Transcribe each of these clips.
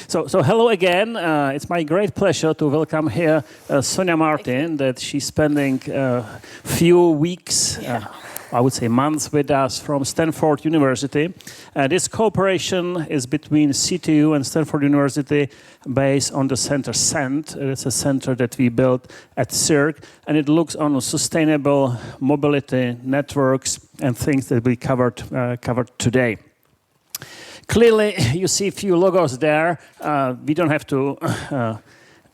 So hello again. It's my great pleasure to welcome here Sonia Martin, that she's spending a few weeks, I would say months with us from Stanford University. This cooperation is between CTU and Stanford University based on the center CENT. It's a center that we built at CIRC, and it looks on sustainable mobility networks and things that we covered today. Clearly, you see a few logos there. We don't have to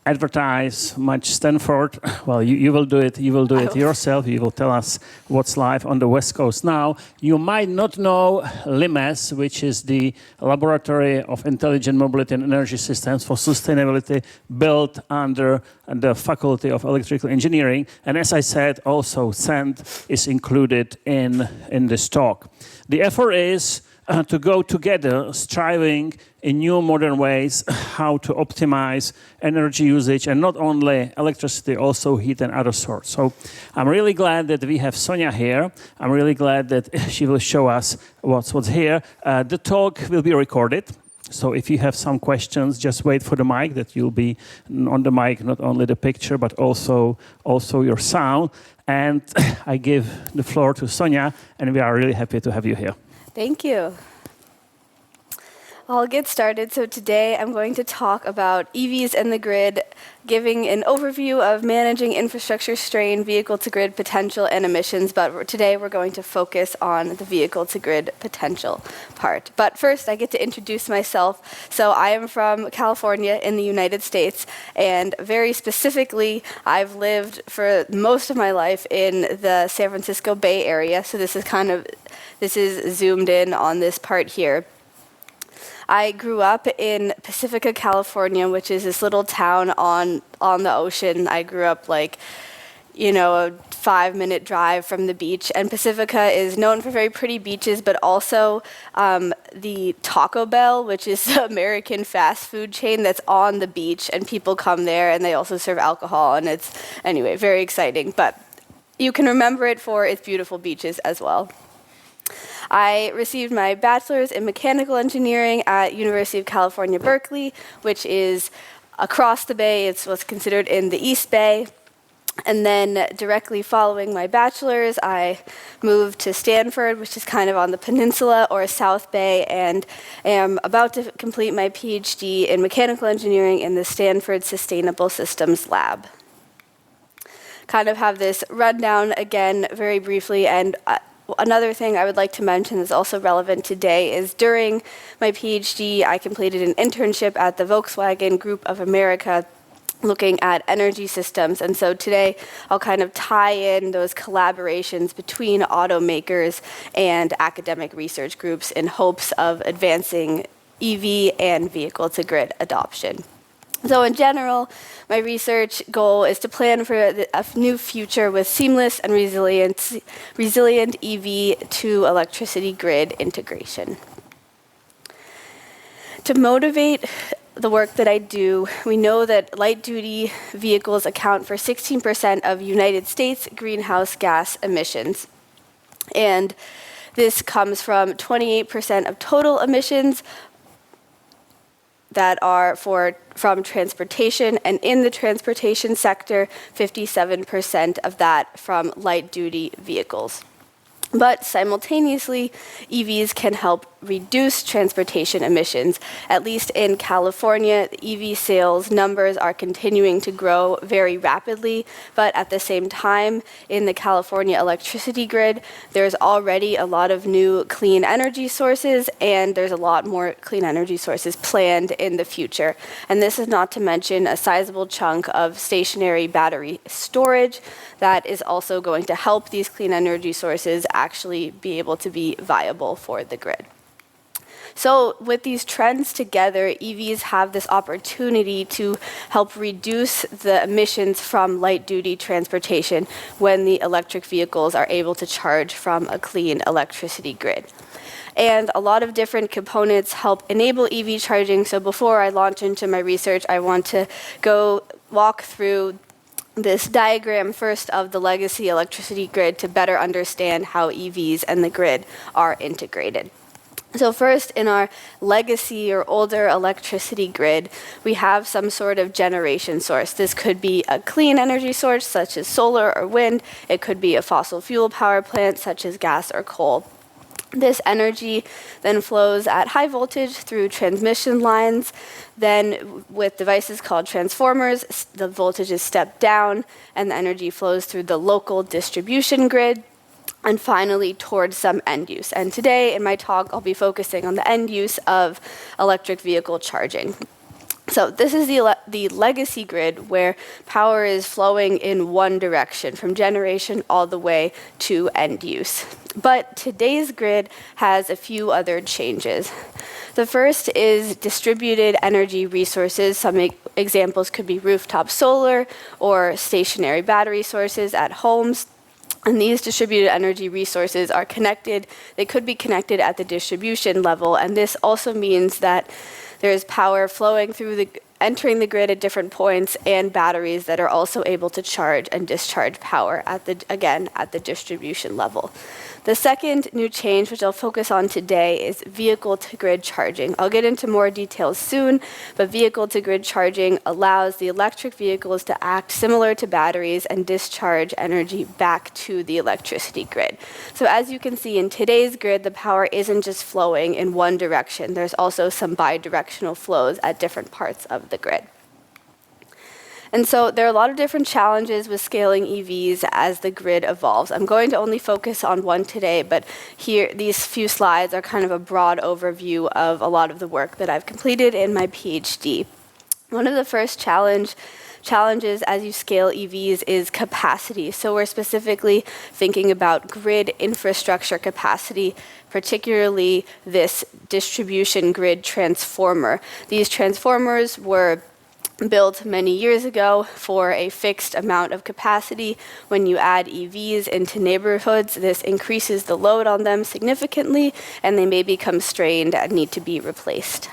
advertise much Stanford. Well, you will do it. You will do it yourself. You will tell us what's live on the West Coast now. You might not know LIMES, which is the Laboratory of Intelligent Mobility and Energy Systems for Sustainability, built under the Faculty of Electrical Engineering. And as I said, also CENT is included in this talk. The effort is to go together, striving in new modern ways how to optimize energy usage, and not only electricity, also heat and other sorts. So I'm really glad that we have Sonia here. I'm really glad that she will show us what's here. The talk will be recorded. So if you have some questions, just wait for the mic, that you'll be on the mic, not only the picture, but also your sound. And I give the floor to Sonia, and we are really happy to have you here. Thank you. I'll get started. So today I'm going to talk about EVs and the grid, giving an overview of managing infrastructure strain, vehicle-to-grid potential, and emissions. But today we're going to focus on the vehicle-to-grid potential part. But first, I get to introduce myself. So I am from California in the United States, and very specifically, I've lived for most of my life in the San Francisco Bay Area. So this is zoomed in on this part here. I grew up in Pacifica, California, which is this little town on the ocean. I grew up a 5-minute drive from the beach. And Pacifica is known for very pretty beaches, but also the Taco Bell, which is the American fast food chain that's on the beach. And people come there, and they also serve alcohol. And it's, anyway, very exciting. But you can remember it for its beautiful beaches as well. I received my bachelor's in mechanical engineering at University of California, Berkeley, which is across the bay. It's what's considered in the East Bay. And then directly following my bachelor's, I moved to Stanford, which is kind of on the peninsula or South Bay, and am about to complete my Ph.D. in mechanical engineering in the Stanford Sustainable Systems Lab. Kind of have this rundown again very briefly, and another thing I would like to mention that's also relevant today is during my PhD, I completed an internship at the Volkswagen Group of America looking at energy systems. And so today, I'll kind of tie in those collaborations between automakers and academic research groups in hopes of advancing EV and vehicle-to-grid adoption. So in general, my research goal is to plan for a new future with seamless and resilient EV to electricity grid integration. To motivate the work that I do, we know that light-duty vehicles account for 16% of United States greenhouse gas emissions. And this comes from 28% of total emissions that are from transportation, and in the transportation sector, 57% of that from light-duty vehicles. But simultaneously, EVs can help reduce transportation emissions. At least in California, EV sales numbers are continuing to grow very rapidly, but at the same time, in the California electricity grid, there's already a lot of new clean energy sources, and there's a lot more clean energy sources planned in the future. And this is not to mention a sizable chunk of stationary battery storage that is also going to help these clean energy sources actually be able to be viable for the grid. So with these trends together, EVs have this opportunity to help reduce the emissions from light-duty transportation when the electric vehicles are able to charge from a clean electricity grid. And a lot of different components help enable EV charging. So before I launch into my research, I want to go walk through this diagram first of the legacy electricity grid to better understand how EVs and the grid are integrated. So first, in our legacy or older electricity grid, we have some sort of generation source. This could be a clean energy source, such as solar or wind. It could be a fossil fuel power plant, such as gas or coal. This energy then flows at high voltage through transmission lines. Then with devices called transformers, the voltage is stepped down and the energy flows through the local distribution grid, and finally towards some end use. And today in my talk, I'll be focusing on the end use of electric vehicle charging. So this is the legacy grid where power is flowing in one direction, from generation all the way to end use. But today's grid has a few other changes. The first is distributed energy resources. Some examples could be rooftop solar or stationary battery sources at homes. And these distributed energy resources are connected. They could be connected at the distribution level, and this also means that there is power flowing through entering the grid at different points, and batteries that are also able to charge and discharge power at the distribution level. The second new change, which I'll focus on today, is vehicle-to-grid charging. I'll get into more details soon, but vehicle-to-grid charging allows the electric vehicles to act similar to batteries and discharge energy back to the electricity grid. So as you can see in today's grid, the power isn't just flowing in one direction. There's also some bidirectional flows at different parts of the grid. And so there are a lot of different challenges with scaling EVs as the grid evolves. I'm going to only focus on one today, but here, these few slides are kind of a broad overview of a lot of the work that I've completed in my PhD. One of the first challenges as you scale EVs is capacity. So we're specifically thinking about grid infrastructure capacity, particularly this distribution grid transformer. These transformers were built many years ago for a fixed amount of capacity. When you add EVs into neighborhoods, this increases the load on them significantly, and they may become strained and need to be replaced.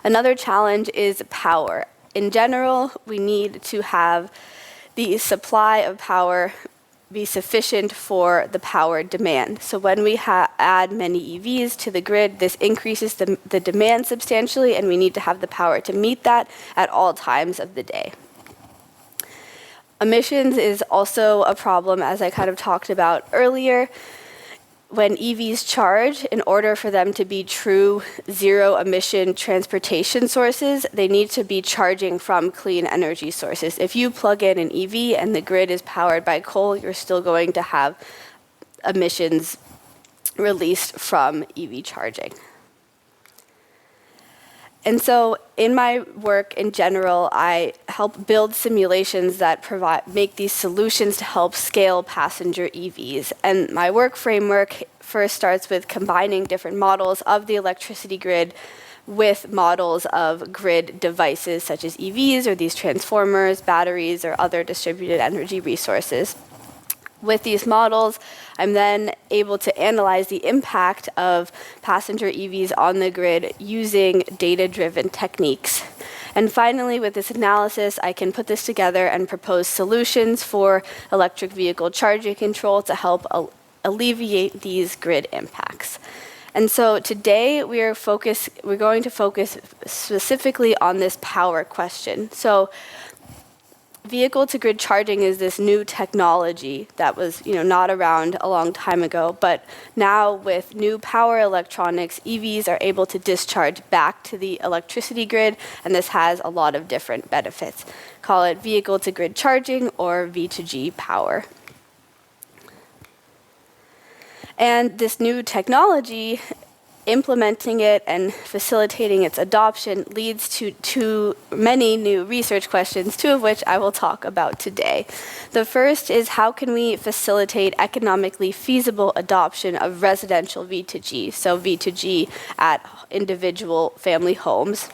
Another challenge is power. In general, we need to have the supply of power be sufficient for the power demand. So when we add many EVs to the grid, this increases the demand substantially, and we need to have the power to meet that at all times of the day. Emissions is also a problem, as I kind of talked about earlier. When EVs charge, in order for them to be true zero-emission transportation sources, they need to be charging from clean energy sources. If you plug in an EV and the grid is powered by coal, you're still going to have emissions released from EV charging. And so in my work in general, I help build simulations that make these solutions to help scale passenger EVs. And my work framework first starts with combining different models of the electricity grid with models of grid devices such as EVs or these transformers, batteries, or other distributed energy resources. With these models, I'm then able to analyze the impact of passenger EVs on the grid using data-driven techniques. And finally, with this analysis, I can put this together and propose solutions for electric vehicle charging control to help alleviate these grid impacts. And so today we're going to focus specifically on this power question. So vehicle-to-grid charging is this new technology that was, not around a long time ago, but now with new power electronics, EVs are able to discharge back to the electricity grid, and this has a lot of different benefits. Call it vehicle-to-grid charging or V2G power. And this new technology, implementing it and facilitating its adoption leads to many new research questions, two of which I will talk about today. The first is how can we facilitate economically feasible adoption of residential V2G, so V2G at individual family homes.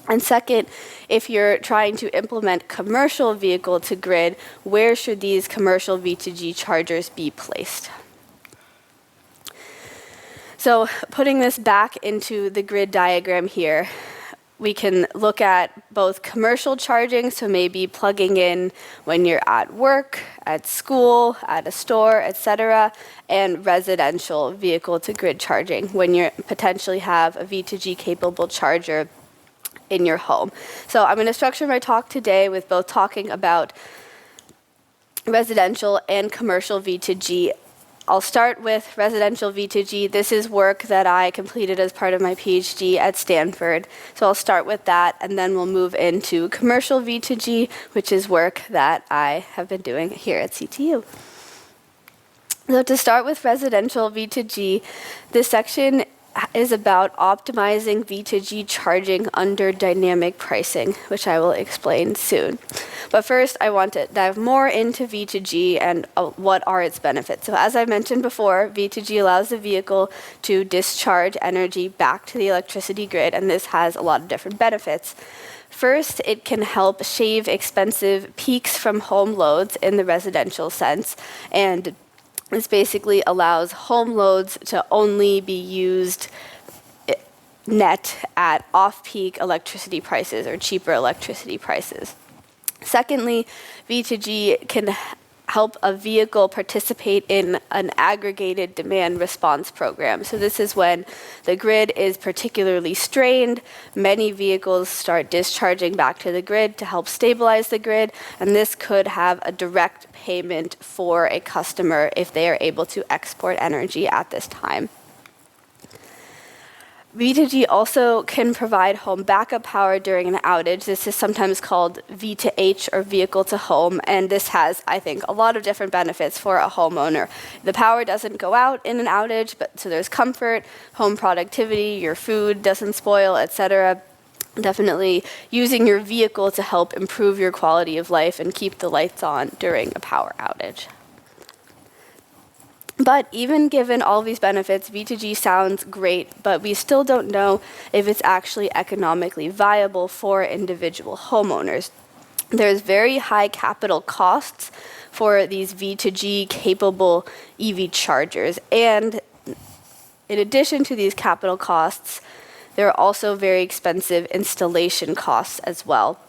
And second, if you're trying to implement commercial vehicle-to-grid, where should these commercial V2G chargers be placed? So putting this back into the grid diagram here, we can look at both commercial charging, so maybe plugging in when you're at work, at school, at a store, etc., and residential vehicle-to-grid charging when you potentially have a V2G capable charger in your home. So I'm going to structure my talk today with both talking about residential and commercial V2G. I'll start with residential V2G. This is work that I completed as part of my Ph.D. at Stanford. So I'll start with that, and then we'll move into commercial V2G, which is work that I have been doing here at CTU. So to start with residential V2G, this section is about optimizing V2G charging under dynamic pricing, which I will explain soon. But first, I want to dive more into V2G and what are its benefits. So as I mentioned before, V2G allows the vehicle to discharge energy back to the electricity grid, and this has a lot of different benefits. First, it can help shave expensive peaks from home loads in the residential sense, and this basically allows home loads to only be used net at off-peak electricity prices or cheaper electricity prices. Secondly, V2G can help a vehicle participate in an aggregated demand response program. So this is when the grid is particularly strained, many vehicles start discharging back to the grid to help stabilize the grid, and this could have a direct payment for a customer if they are able to export energy at this time. V2G also can provide home backup power during an outage. This is sometimes called V2H or vehicle to home, and this has, I think, a lot of different benefits for a homeowner. The power doesn't go out in an outage, but so there's comfort, home productivity, your food doesn't spoil, etc. Definitely using your vehicle to help improve your quality of life and keep the lights on during a power outage. But even given all these benefits, V2G sounds great, but we still don't know if it's actually economically viable for individual homeowners. There's very high capital costs for these V2G capable EV chargers, and in addition to these capital costs, there are also very expensive installation costs as well.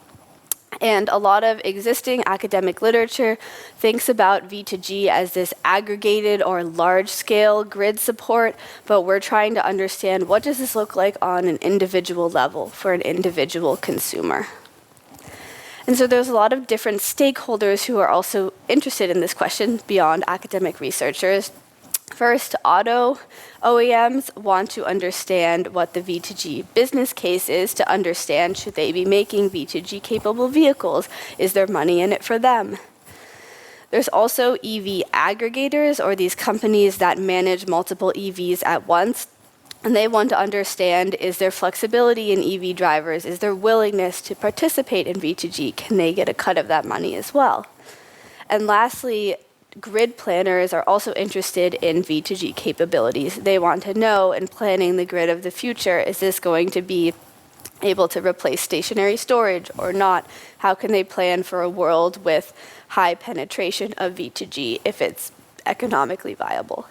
And a lot of existing academic literature thinks about V2G as this aggregated or large-scale grid support, but we're trying to understand what does this look like on an individual level for an individual consumer. And so there's a lot of different stakeholders who are also interested in this question beyond academic researchers. First, auto OEMs want to understand what the V2G business case is to understand should they be making V2G capable vehicles? Is there money in it for them? There's also EV aggregators, or these companies that manage multiple EVs at once. And they want to understand, is there flexibility in EV drivers? Is there willingness to participate in V2G? Can they get a cut of that money as well? And lastly, grid planners are also interested in V2G capabilities. They want to know, in planning the grid of the future, is this going to be able to replace stationary storage or not? How can they plan for a world with high penetration of V2G if it's economically viable?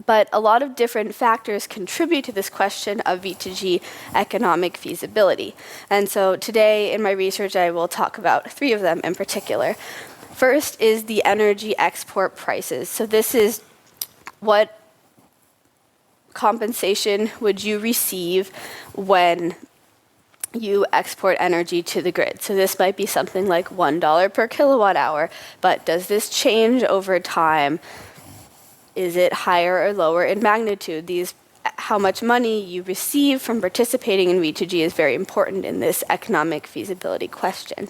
But a lot of different factors contribute to this question of V2G economic feasibility. And so today in my research, I will talk about 3 of them in particular. First is the energy export prices. So this is what compensation would you receive when you export energy to the grid. So this might be something like $1 per kilowatt hour, but does this change over time? Is it higher or lower in magnitude? How much money you receive from participating in V2G is very important in this economic feasibility question.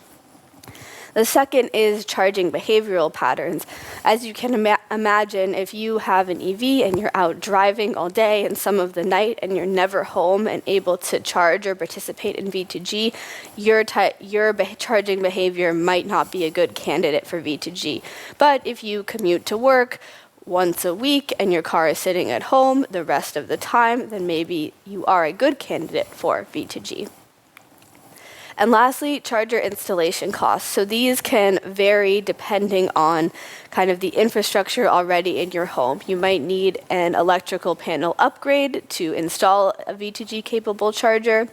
The second is charging behavioral patterns. As you can imagine, if you have an EV and you're out driving all day and some of the night and you're never home and able to charge or participate in V2G, your charging behavior might not be a good candidate for V2G. But if you commute to work once a week and your car is sitting at home the rest of the time, then maybe you are a good candidate for V2G. And lastly, charger installation costs. So these can vary depending on kind of the infrastructure already in your home. You might need an electrical panel upgrade to install a V2G capable charger.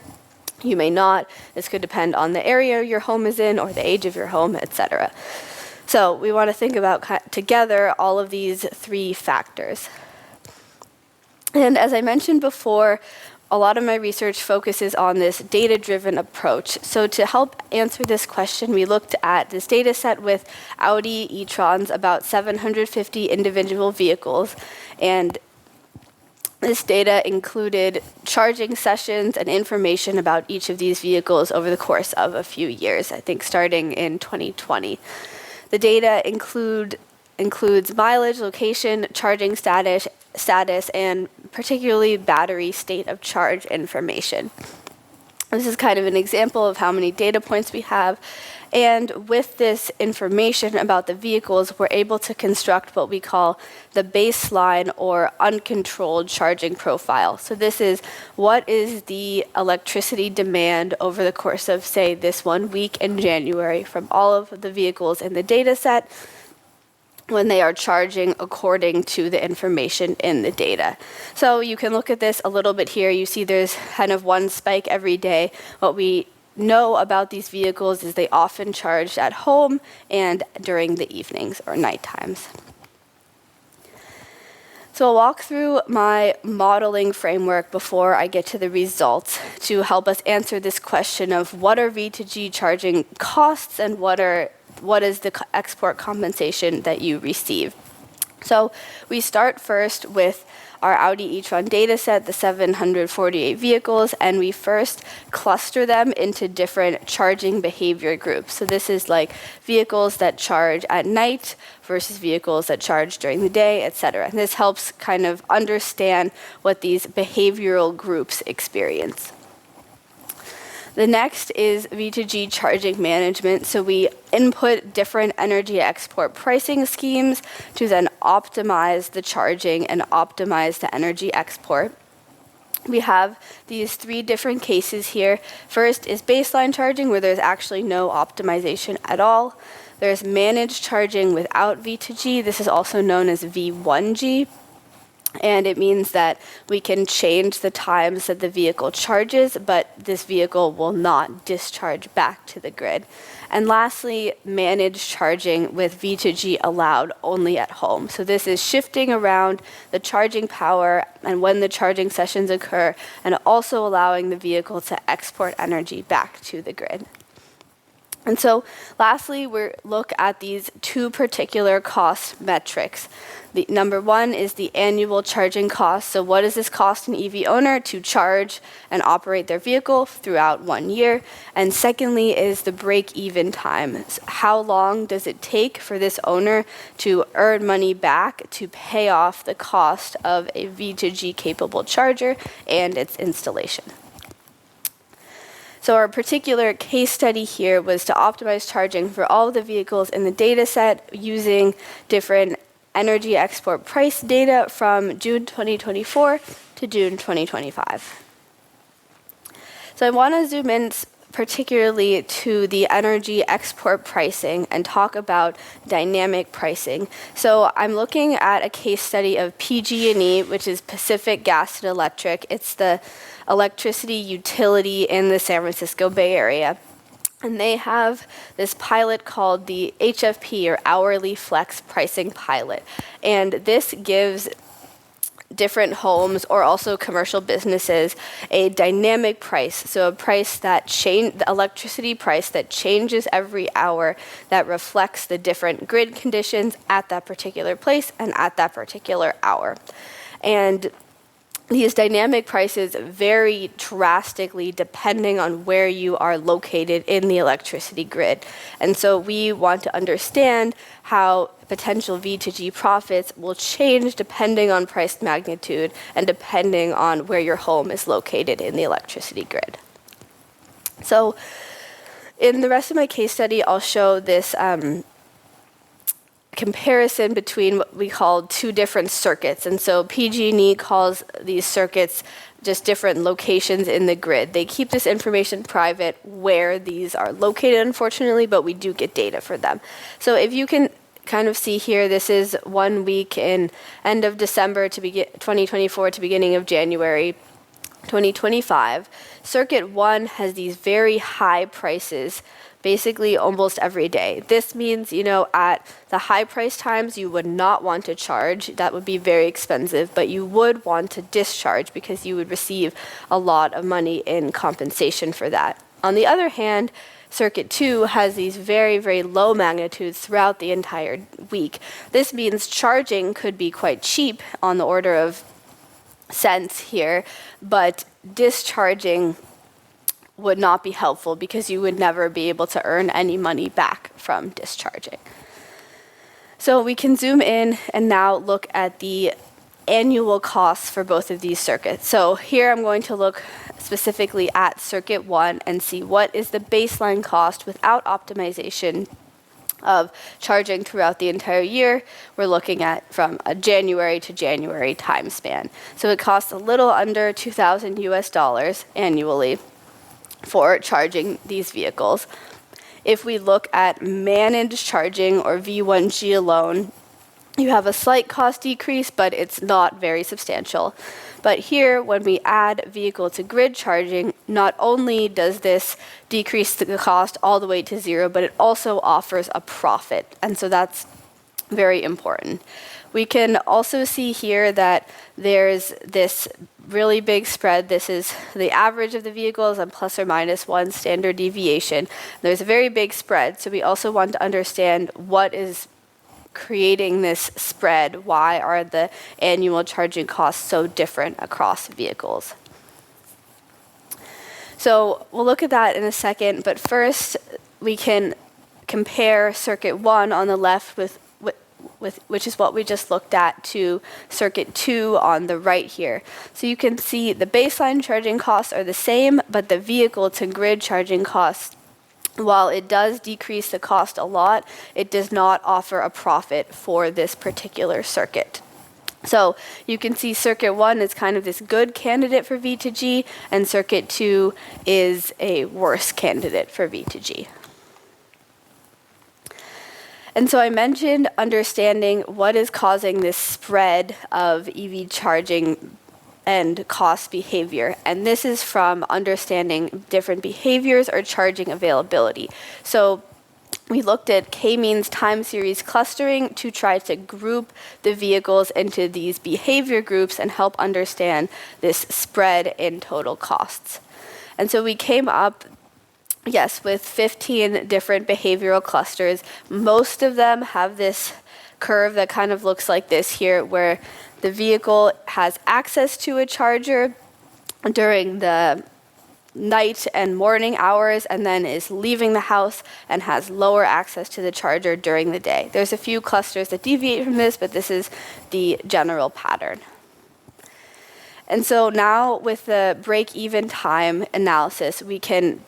You may not. This could depend on the area your home is in or the age of your home, etc. So we want to think about together all of these three factors. And as I mentioned before, a lot of my research focuses on this data-driven approach. So to help answer this question, we looked at this data set with Audi e-trons, about 750 individual vehicles, and this data included charging sessions and information about each of these vehicles over the course of a few years, I think starting in 2020. The data includes mileage, location, charging status, and particularly battery state of charge information. This is kind of an example of how many data points we have. And with this information about the vehicles, we're able to construct what we call the baseline or uncontrolled charging profile. So this is what is the electricity demand over the course of, say, this 1 week in January from all of the vehicles in the data set when they are charging according to the information in the data. So you can look at this a little bit here. You see there's kind of one spike every day. What we know about these vehicles is they often charge at home and during the evenings or night times. So I'll walk through my modeling framework before I get to the results to help us answer this question of what are V2G charging costs and what is the export compensation that you receive. So we start first with our Audi e-tron dataset, the 748 vehicles, and we first cluster them into different charging behavior groups. So this is like vehicles that charge at night versus vehicles that charge during the day, etc. And this helps kind of understand what these behavioral groups experience. The next is V2G charging management. So we input different energy export pricing schemes to then optimize the charging and optimize the energy export. We have these three different cases here. First is baseline charging, where there's actually no optimization at all. There's managed charging without V2G. This is also known as V1G. And it means that we can change the times that the vehicle charges, but this vehicle will not discharge back to the grid. And lastly, managed charging with V2G allowed only at home. So this is shifting around the charging power and when the charging sessions occur, and also allowing the vehicle to export energy back to the grid. And so lastly, we look at these two particular cost metrics. The number one is the annual charging cost. So what does this cost an EV owner to charge and operate their vehicle throughout 1 year? And secondly is the break-even time. So how long does it take for this owner to earn money back to pay off the cost of a V2G capable charger and its installation? So our particular case study here was to optimize charging for all of the vehicles in the data set using different energy export price data from June 2024 to June 2025. So I want to zoom in particularly to the energy export pricing and talk about dynamic pricing. So I'm looking at a case study of PG&E, which is Pacific Gas and Electric. It's the electricity utility in the San Francisco Bay Area. And they have this pilot called the HFP, or Hourly Flex Pricing Pilot. And this gives different homes or also commercial businesses a dynamic price, so a price that the electricity price that changes every hour, that reflects the different grid conditions at that particular place and at that particular hour. And these dynamic prices vary drastically depending on where you are located in the electricity grid. And so we want to understand how potential V2G profits will change depending on price magnitude and depending on where your home is located in the electricity grid. So in the rest of my case study, I'll show this comparison between what we call two different circuits. And so PG&E calls these circuits just different locations in the grid. They keep this information private where these are located, unfortunately, but we do get data for them. So if you can kind of see here, this is 1 week in end of December to 2024 to beginning of January 2025. Circuit 1 has these very high prices basically almost every day. This means, at the high price times, you would not want to charge. That would be very expensive, but you would want to discharge because you would receive a lot of money in compensation for that. On the other hand, Circuit 2 has these very, very low magnitudes throughout the entire week. This means charging could be quite cheap on the order of cents here, but discharging would not be helpful because you would never be able to earn any money back from discharging. So we can zoom in and now look at the annual costs for both of these circuits. So here I'm going to look specifically at Circuit 1 and see what is the baseline cost without optimization of charging throughout the entire year. We're looking at from a January to January time span. So it costs a little under $2,000 annually for charging these vehicles. If we look at managed charging or V1G alone, you have a slight cost decrease, but it's not very substantial. But here, when we add vehicle to grid charging, not only does this decrease the cost all the way to zero, but it also offers a profit. And so that's very important. We can also see here that there's this really big spread. This is the average of the vehicles and plus or minus one standard deviation. There's a very big spread, so we also want to understand what is creating this spread. Why are the annual charging costs so different across vehicles? So we'll look at that in a second, but first we can compare Circuit 1 on the left with which is what we just looked at, to Circuit 2 on the right here. So you can see the baseline charging costs are the same, but the vehicle to grid charging costs, while it does decrease the cost a lot, it does not offer a profit for this particular circuit. So you can see Circuit 1 is kind of this good candidate for V2G, and Circuit 2 is a worse candidate for V2G. And so I mentioned understanding what is causing this spread of EV charging and cost behavior. And this is from understanding different behaviors or charging availability. So we looked at k-means time series clustering to try to group the vehicles into these behavior groups and help understand this spread in total costs. And so we came up with 15 different behavioral clusters. Most of them have this curve that kind of looks like this here, where the vehicle has access to a charger during the night and morning hours, and then is leaving the house and has lower access to the charger during the day. There's a few clusters that deviate from this, but this is the general pattern. And so now with the break-even time analysis, we can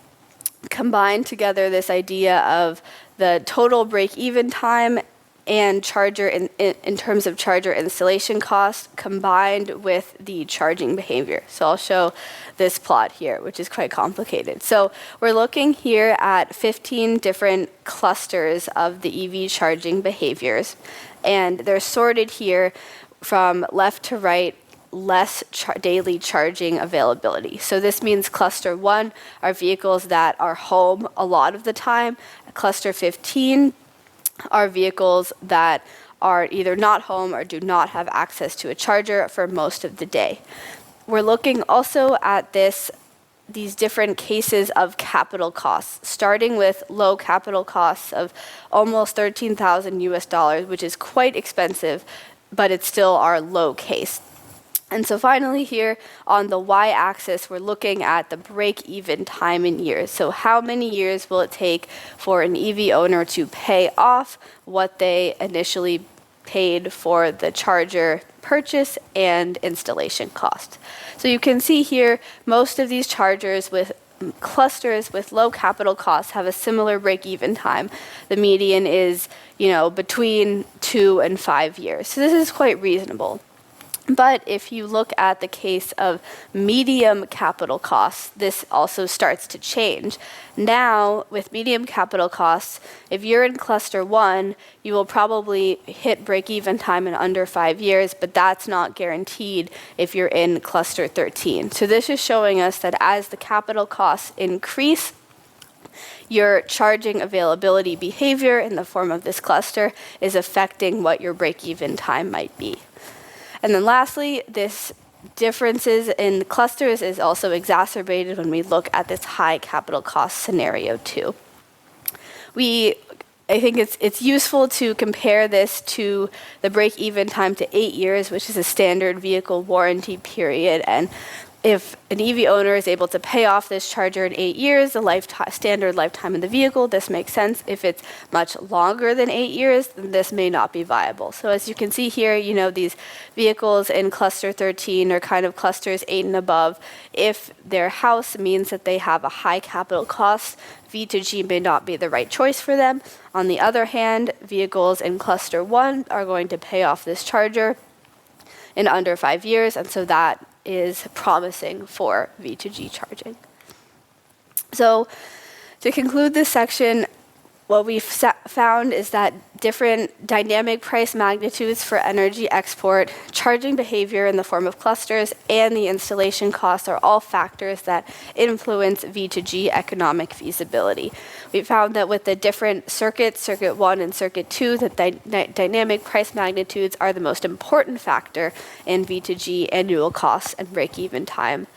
combine together this idea of the total break-even time and charger in terms of charger installation costs combined with the charging behavior. So I'll show this plot here, which is quite complicated. So we're looking here at 15 different clusters of the EV charging behaviors, and they're sorted here from left to right, less daily charging availability. So this means cluster 1 are vehicles that are home a lot of the time. Cluster 15 are vehicles that are either not home or do not have access to a charger for most of the day. We're looking also at these different cases of capital costs, starting with low capital costs of almost $13,000, which is quite expensive, but it's still our low case. And so finally here on the y-axis, we're looking at the break-even time in years. So how many years will it take for an EV owner to pay off what they initially paid for the charger purchase and installation cost? So you can see here most of these chargers with clusters with low capital costs have a similar break-even time. The median is, between 2 and 5 years. So this is quite reasonable. But if you look at the case of medium capital costs, this also starts to change. Now, with medium capital costs, if you're in cluster 1, you will probably hit break-even time in under 5 years, but that's not guaranteed if you're in cluster 13. So this is showing us that as the capital costs increase, your charging availability behavior in the form of this cluster is affecting what your break-even time might be. And then lastly, this differences in clusters is also exacerbated when we look at this high capital cost scenario too. I think it's useful to compare this to the break-even time to 8 years, which is a standard vehicle warranty period. And if an EV owner is able to pay off this charger in 8 years, the standard lifetime of the vehicle, this makes sense. If it's much longer than 8 years, then this may not be viable. So as you can see here, these vehicles in cluster 13 are kind of clusters 8 and above. If their house means that they have a high capital cost, V2G may not be the right choice for them. On the other hand, vehicles in cluster 1 are going to pay off this charger in under 5 years, and so that is promising for V2G charging. So to conclude this section, what we've found is that different dynamic price magnitudes for energy export, charging behavior in the form of clusters, and the installation costs are all factors that influence V2G economic feasibility. We found that with the different circuits, Circuit 1 and Circuit 2, that dynamic price magnitudes are the most important factor in V2G annual costs and break-even time.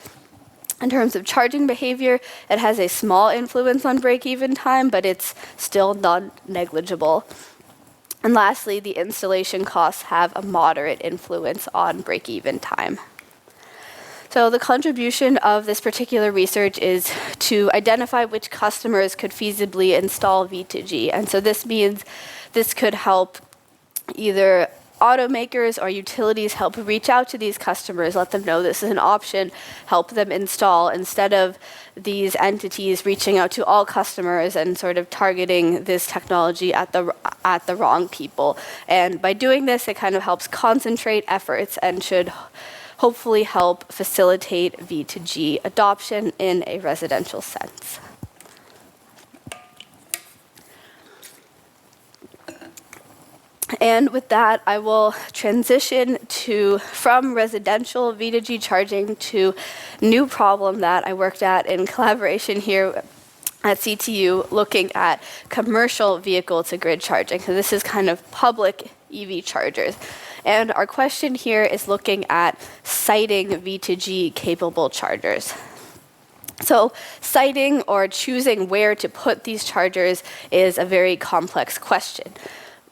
In terms of charging behavior, it has a small influence on break-even time, but it's still non-negligible. And lastly, the installation costs have a moderate influence on break-even time. So the contribution of this particular research is to identify which customers could feasibly install V2G. And so this means this could help either automakers or utilities help reach out to these customers, let them know this is an option, help them install, instead of these entities reaching out to all customers and sort of targeting this technology at the wrong people. And by doing this, it kind of helps concentrate efforts and should hopefully help facilitate V2G adoption in a residential sense. And with that, I will transition from residential V2G charging to new problem that I worked at in collaboration here at CTU, looking at commercial vehicle to grid charging. So this is kind of public EV chargers. And our question here is looking at siting V2G capable chargers. So siting or choosing where to put these chargers is a very complex question.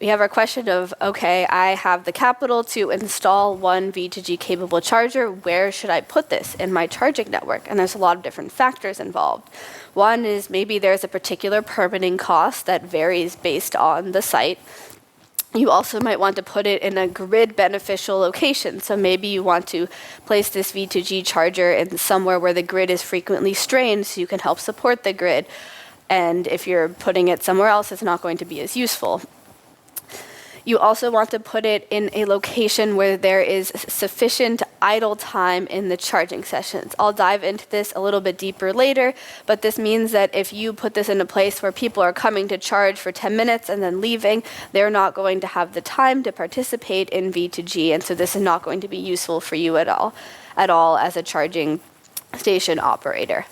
We have our question of, okay, I have the capital to install one V2G capable charger. Where should I put this in my charging network? And there's a lot of different factors involved. One is maybe there's a particular permitting cost that varies based on the site. You also might want to put it in a grid beneficial location. So maybe you want to place this V2G charger in somewhere where the grid is frequently strained so you can help support the grid. And if you're putting it somewhere else, it's not going to be as useful. You also want to put it in a location where there is sufficient idle time in the charging sessions. I'll dive into this a little bit deeper later, but this means that if you put this in a place where people are coming to charge for 10 minutes and then leaving, they're not going to have the time to participate in V2G, and so this is not going to be useful for you at all as a charging station operator.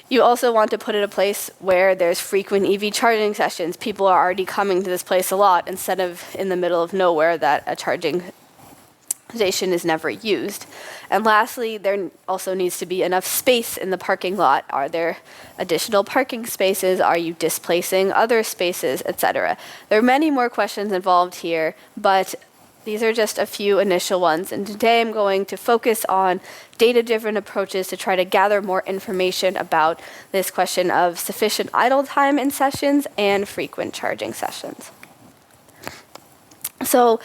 You also want to put it in a place where there's frequent EV charging sessions. People are already coming to this place a lot instead of in the middle of nowhere that a charging station is never used. And lastly, there also needs to be enough space in the parking lot. Are there additional parking spaces? Are you displacing other spaces, etc.? There are many more questions involved here, but these are just a few initial ones, and today I'm going to focus on data-driven approaches to try to gather more information about this question of sufficient idle time in sessions and frequent charging sessions. So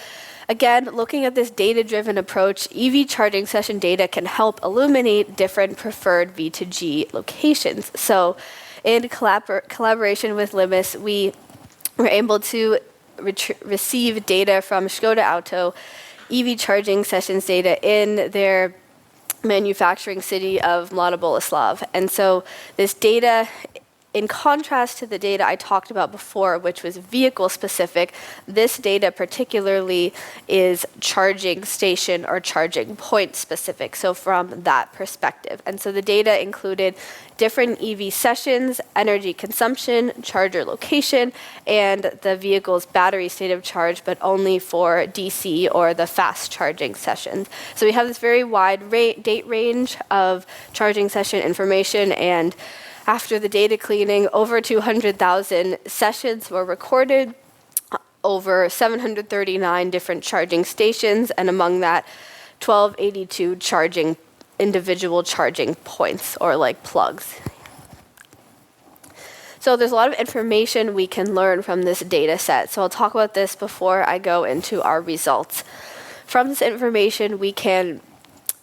Again, looking at this data-driven approach, EV charging session data can help illuminate different preferred V2G locations. So in collaboration with Limis, we were able to receive data from Skoda Auto, EV charging sessions data in their manufacturing city of Mlada Boleslav. And so this data, in contrast to the data I talked about before, which was vehicle specific, this data particularly is charging station or charging point specific, so from that perspective. And so the data included different EV sessions, energy consumption, charger location, and the vehicle's battery state of charge, but only for DC or the fast charging sessions. So we have this very wide date range of charging session information, and after the data cleaning, over 200,000 sessions were recorded, over 739 different charging stations, and among that, 1,282 individual charging points, or like plugs. So there's a lot of information we can learn from this data set. So I'll talk about this before I go into our results. From this information, we can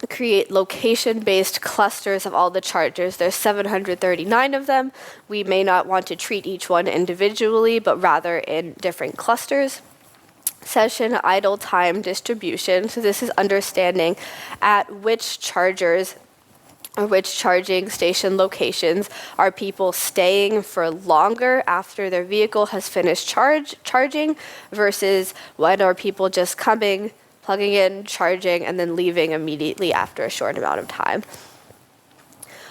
create location-based clusters of all the chargers. There's 739 of them. We may not want to treat each one individually, but rather in different clusters. Session idle time distribution. So this is understanding at which chargers or which charging station locations are people staying for longer after their vehicle has finished charging versus when are people just coming, plugging in, charging, and then leaving immediately after a short amount of time.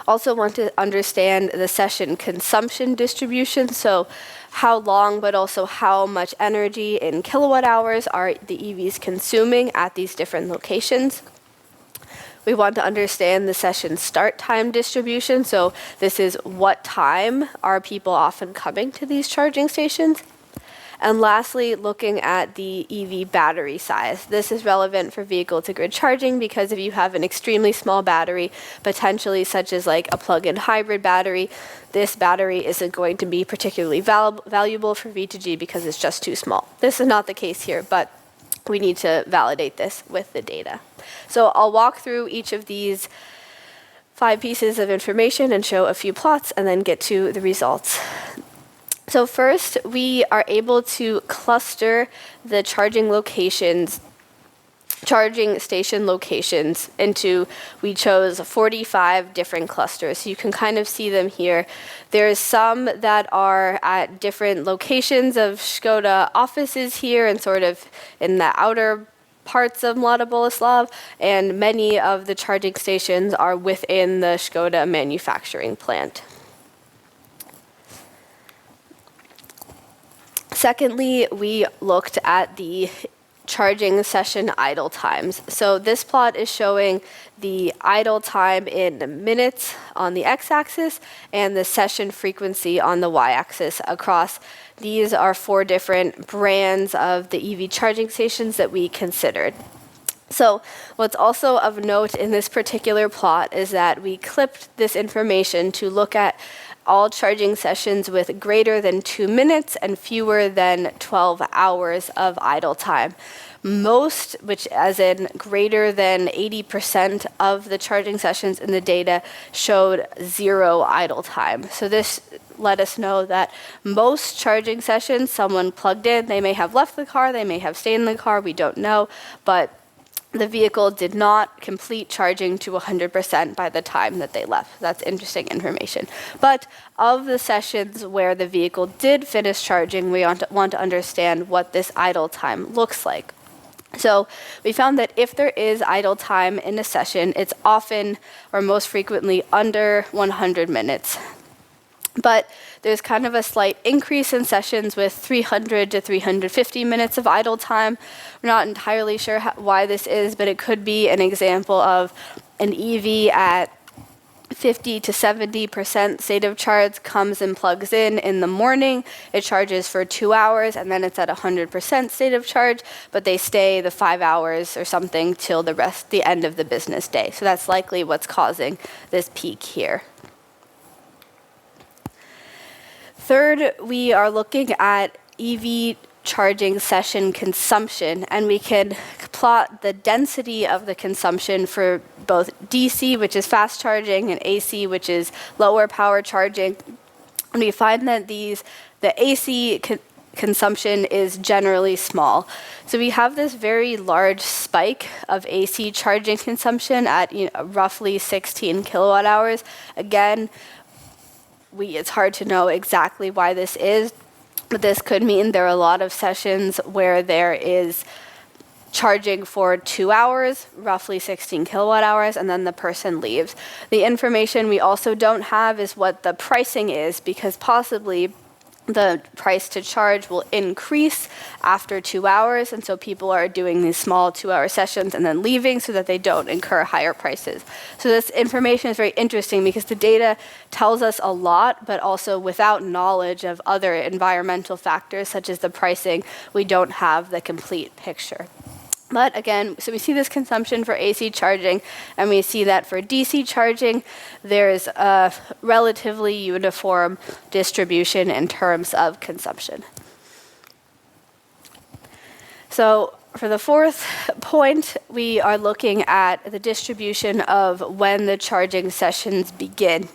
Also want to understand the session consumption distribution, so how long, but also how much energy in kilowatt hours are the EVs consuming at these different locations. We want to understand the session start time distribution, so this is what time are people often coming to these charging stations. And lastly, looking at the EV battery size. This is relevant for vehicle-to-grid charging because if you have an extremely small battery, potentially such as like a plug-in hybrid battery, this battery isn't going to be particularly valuable for V2G because it's just too small. This is not the case here, but we need to validate this with the data. So I'll walk through each of these 5 pieces of information and show a few plots and then get to the results. So first, we are able to cluster the charging station locations into, we chose 45 different clusters. So you can kind of see them here. There's some that are at different locations of Skoda offices here and sort of in the outer parts of Mlada Boleslav, and many of the charging stations are within the Skoda manufacturing plant. Secondly, we looked at the charging session idle times. So this plot is showing the idle time in minutes on the x-axis and the session frequency on the y-axis across. These are 4 different brands of the EV charging stations that we considered. So what's also of note in this particular plot is that we clipped this information to look at all charging sessions with greater than 2 minutes and fewer than 12 hours of idle time. Most, which as in greater than 80% of the charging sessions in the data showed 0 idle time. So this let us know that most charging sessions, someone plugged in, they may have left the car, they may have stayed in the car, we don't know, but the vehicle did not complete charging to 100% by the time that they left. That's interesting information. But of the sessions where the vehicle did finish charging, we want to understand what this idle time looks like. So we found that if there is idle time in a session, it's often or most frequently under 100 minutes. But there's kind of a slight increase in sessions with 300 to 350 minutes of idle time. We're not entirely sure why this is, but it could be an example of an EV at 50 to 70% state of charge comes and plugs in the morning. It charges for 2 hours, and then it's at 100% state of charge, but they stay the 5 hours or something till the end of the business day. So that's likely what's causing this peak here. Third, we are looking at EV charging session consumption, and we can plot the density of the consumption for both DC, which is fast charging, and AC, which is lower power charging. And we find that the AC consumption is generally small. So we have this very large spike of AC charging consumption at roughly 16 kilowatt hours. Again, it's hard to know exactly why this is, but this could mean there are a lot of sessions where there is charging for 2 hours, roughly 16 kilowatt hours, and then the person leaves. The information we also don't have is what the pricing is, because possibly the price to charge will increase after 2 hours, and so people are doing these small 2-hour sessions and then leaving so that they don't incur higher prices. So this information is very interesting because the data tells us a lot, but also without knowledge of other environmental factors such as the pricing, we don't have the complete picture. But again, so we see this consumption for AC charging, and we see that for DC charging, there's a relatively uniform distribution in terms of consumption. So for the fourth point, we are looking at the distribution of when the charging sessions begin.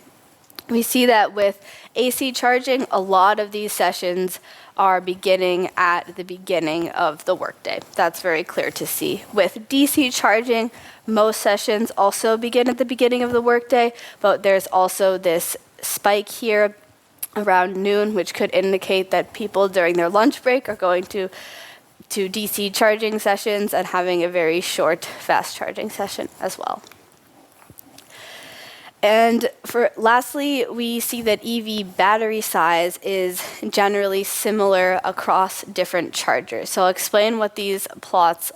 We see that with AC charging, a lot of these sessions are beginning at the beginning of the workday. That's very clear to see. With DC charging, most sessions also begin at the beginning of the workday, but there's also this spike here around noon, which could indicate that people during their lunch break are going to DC charging sessions and having a very short fast charging session as well. And lastly, we see that EV battery size is generally similar across different chargers. So I'll explain what these plots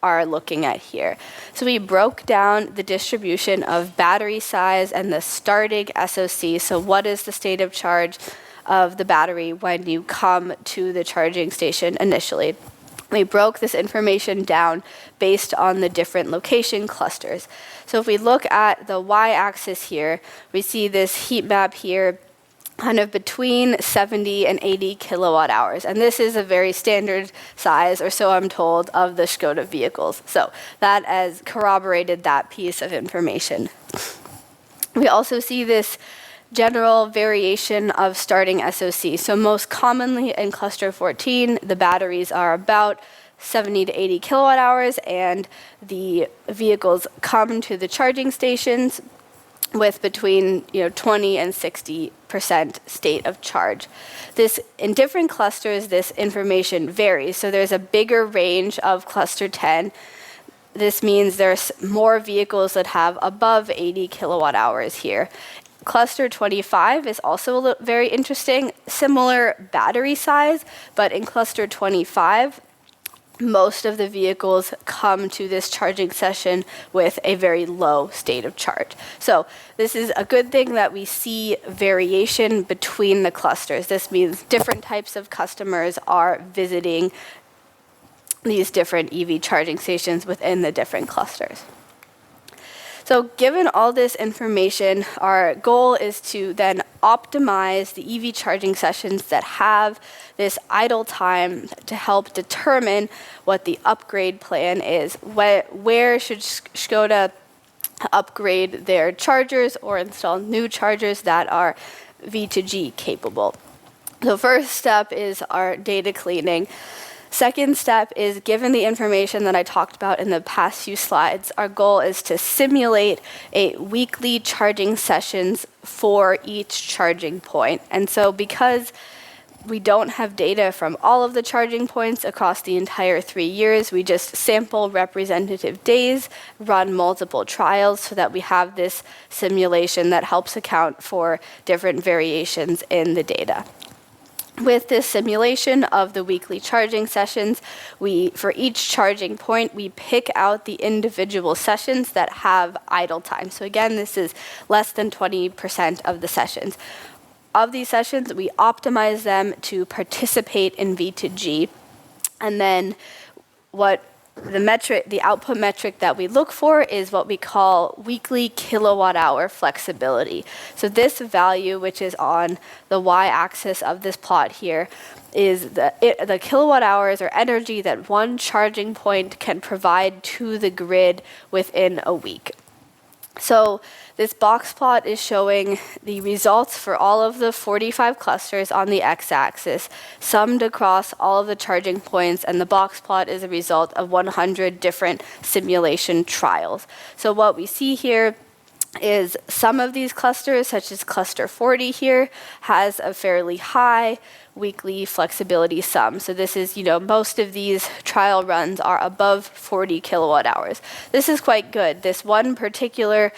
are looking at here. So we broke down the distribution of battery size and the starting SOC. So what is the state of charge of the battery when you come to the charging station initially? We broke this information down based on the different location clusters. So if we look at the y-axis here, we see this heat map here kind of between 70 and 80 kilowatt hours. And this is a very standard size, or so I'm told, of the Škoda vehicles. So that has corroborated that piece of information. We also see this general variation of starting SOC. So most commonly in cluster 14, the batteries are about 70 to 80 kilowatt hours, and the vehicles come to the charging stations with between 20 and 60% state of charge. In different clusters, this information varies. So there's a bigger range of cluster 10. This means there's more vehicles that have above 80 kilowatt hours here. Cluster 25 is also very interesting, similar battery size, but in cluster 25, most of the vehicles come to this charging session with a very low state of charge. So this is a good thing that we see variation between the clusters. This means different types of customers are visiting these different EV charging stations within the different clusters. So given all this information, our goal is to then optimize the EV charging sessions that have this idle time to help determine what the upgrade plan is. Where should Škoda upgrade their chargers or install new chargers that are V2G capable? The first step is our data cleaning. Second step is, given the information that I talked about in the past few slides, our goal is to simulate a weekly charging sessions for each charging point. And so because we don't have data from all of the charging points across the entire 3 years, we just sample representative days, run multiple trials so that we have this simulation that helps account for different variations in the data. With this simulation of the weekly charging sessions, for each charging point, we pick out the individual sessions that have idle time. So again, this is less than 20% of the sessions. Of these sessions, we optimize them to participate in V2G. And then what the output metric that we look for is what we call weekly kilowatt hour flexibility. So this value, which is on the y-axis of this plot here, is the kilowatt hours or energy that one charging point can provide to the grid within a week. So this box plot is showing the results for all of the 45 clusters on the x-axis, summed across all of the charging points, and the box plot is a result of 100 different simulation trials. So what we see here is some of these clusters, such as cluster 40 here, has a fairly high weekly flexibility sum. So this is, most of these trial runs are above 40 kilowatt hours. This is quite good. In this one particular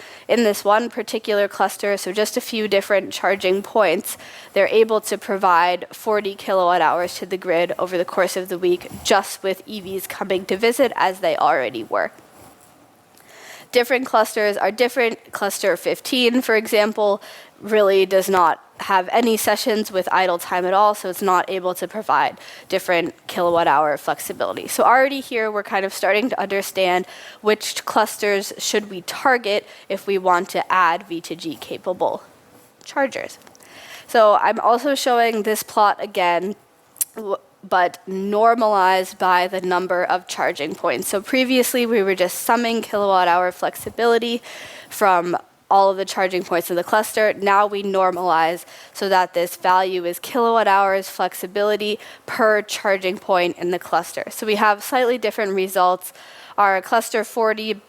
cluster, so just a few different charging points, they're able to provide 40 kilowatt hours to the grid over the course of the week, just with EVs coming to visit as they already were. Different clusters are different. Cluster 15, for example, really does not have any sessions with idle time at all, so it's not able to provide different kilowatt hour flexibility. So already here we're kind of starting to understand which clusters should we target if we want to add V2G capable chargers. So I'm also showing this plot again, but normalized by the number of charging points. So previously we were just summing kilowatt hour flexibility from all of the charging points of the cluster. Now we normalize so that this value is kilowatt hours flexibility per charging point in the cluster. So we have slightly different results. Our cluster 40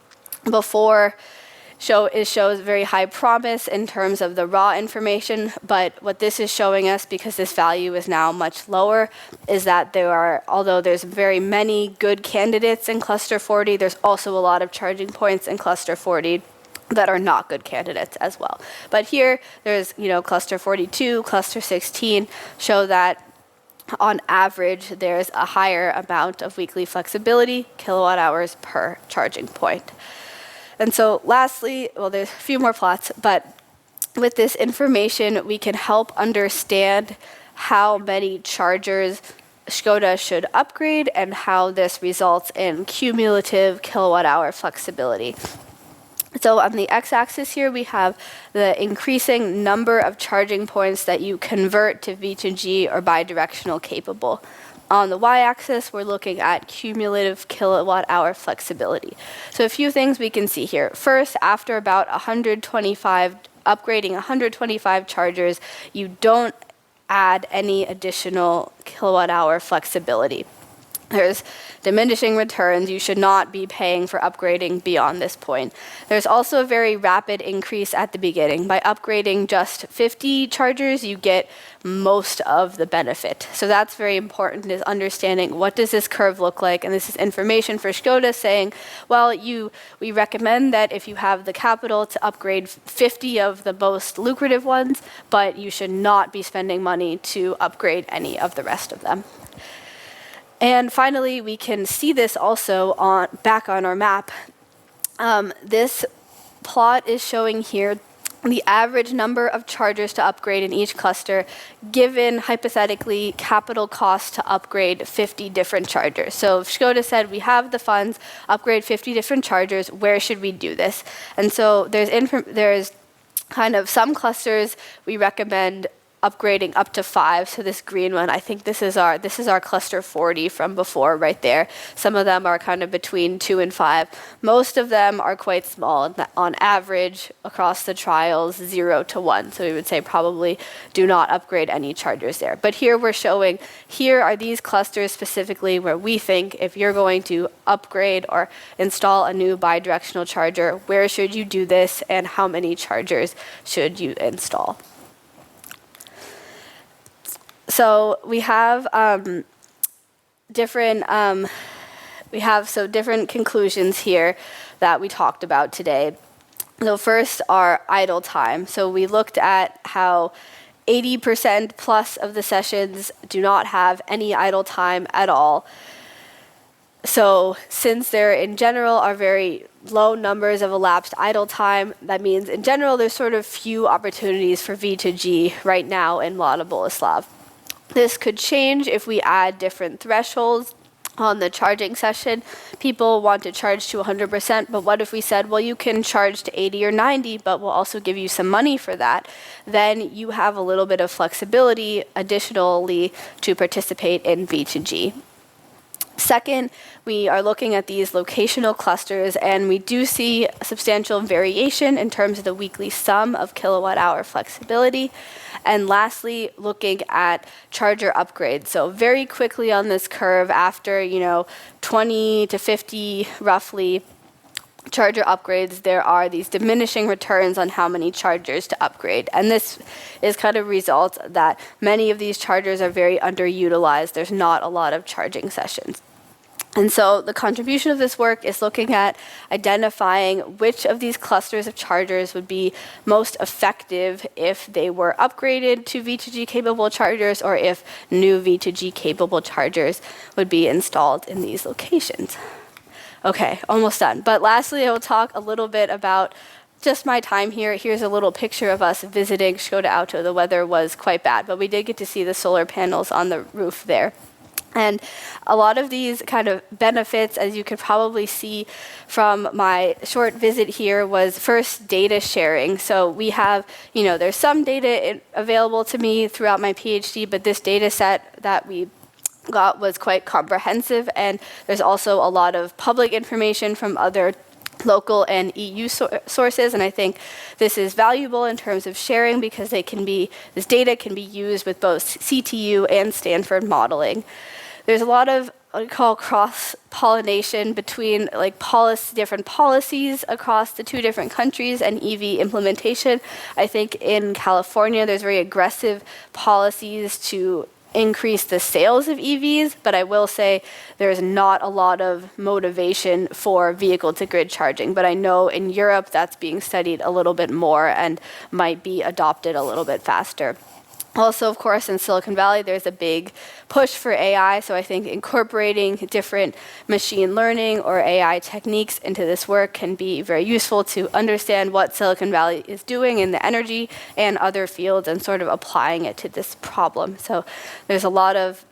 before shows very high promise in terms of the raw information, but what this is showing us, because this value is now much lower, is that although there's very many good candidates in cluster 40, there's also a lot of charging points in cluster 40 that are not good candidates as well. But here there's, cluster 42, cluster 16 show that on average there's a higher amount of weekly flexibility, kilowatt hours per charging point. And so lastly, there's a few more plots, but with this information, we can help understand how many chargers Škoda should upgrade and how this results in cumulative kilowatt hour flexibility. So on the x-axis here, we have the increasing number of charging points that you convert to V2G or bidirectional capable. On the y-axis, we're looking at cumulative kilowatt-hour flexibility. So a few things we can see here. First, after about upgrading 125 chargers, you don't add any additional kilowatt-hour flexibility. There's diminishing returns. You should not be paying for upgrading beyond this point. There's also a very rapid increase at the beginning. By upgrading just 50 chargers, you get most of the benefit. So that's very important, is understanding what does this curve look like. And this is information for Škoda saying, well, we recommend that if you have the capital to upgrade 50 of the most lucrative ones, but you should not be spending money to upgrade any of the rest of them. And finally, we can see this also back on our map. This plot is showing here the average number of chargers to upgrade in each cluster, given, hypothetically, capital cost to upgrade 50 different chargers. So if Škoda said, we have the funds, upgrade 50 different chargers, where should we do this? And so there's kind of some clusters we recommend upgrading up to 5. So this green one, I think this is our cluster 40 from before right there. Some of them are kind of between 2 and 5. Most of them are quite small. On average, across the trials, 0 to 1. So we would say probably do not upgrade any chargers there. But here we're showing, here are these clusters specifically where we think if you're going to upgrade or install a new bidirectional charger, where should you do this and how many chargers should you install? So we have different conclusions here that we talked about today. So first, our idle time. So we looked at how 80% plus of the sessions do not have any idle time at all. So since there in general are very low numbers of elapsed idle time, that means in general there's sort of few opportunities for V2G right now in Mlada Boleslav. This could change if we add different thresholds on the charging session, people want to charge to 100%, but what if we said, well, you can charge to 80 or 90, but we'll also give you some money for that? Then you have a little bit of flexibility additionally to participate in V2G. Second, we are looking at these locational clusters, and we do see a substantial variation in terms of the weekly sum of kilowatt-hour flexibility. And lastly, looking at charger upgrades. So very quickly on this curve, after 20 to 50 roughly charger upgrades, there are these diminishing returns on how many chargers to upgrade. And this is kind of a result that many of these chargers are very underutilized. There's not a lot of charging sessions. And so the contribution of this work is looking at identifying which of these clusters of chargers would be most effective if they were upgraded to V2G capable chargers, or if new V2G capable chargers would be installed in these locations. Okay, almost done. But lastly, I will talk a little bit about just my time here. Here's a little picture of us visiting Skoda Auto. The weather was quite bad, but we did get to see the solar panels on the roof there. And a lot of these kind of benefits, as you could probably see from my short visit here, was first data sharing. So we have, there's some data available to me throughout my PhD, but this data set that we got was quite comprehensive. And there's also a lot of public information from other local and EU sources, and I think this is valuable in terms of sharing because this data can be used with both CTU and Stanford modeling. There's a lot of what we call cross-pollination between different policies across the two different countries and EV implementation. I think in California there's very aggressive policies to increase the sales of EVs, but I will say there's not a lot of motivation for vehicle-to-grid charging. But I know in Europe that's being studied a little bit more and might be adopted a little bit faster. Also, of course, in Silicon Valley, there's a big push for AI, so I think incorporating different machine learning or AI techniques into this work can be very useful to understand what Silicon Valley is doing in the energy and other fields and sort of applying it to this problem. So there's a lot of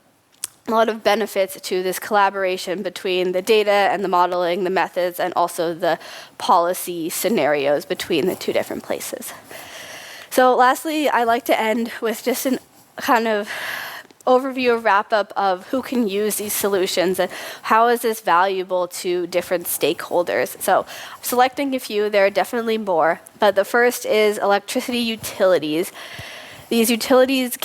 benefits to this collaboration between the data and the modeling, the methods, and also the policy scenarios between the two different places. So lastly, I like to end with just a kind of overview or wrap-up of who can use these solutions and how is this valuable to different stakeholders. So selecting a few, there are definitely more, but the first is electricity utilities. These utilities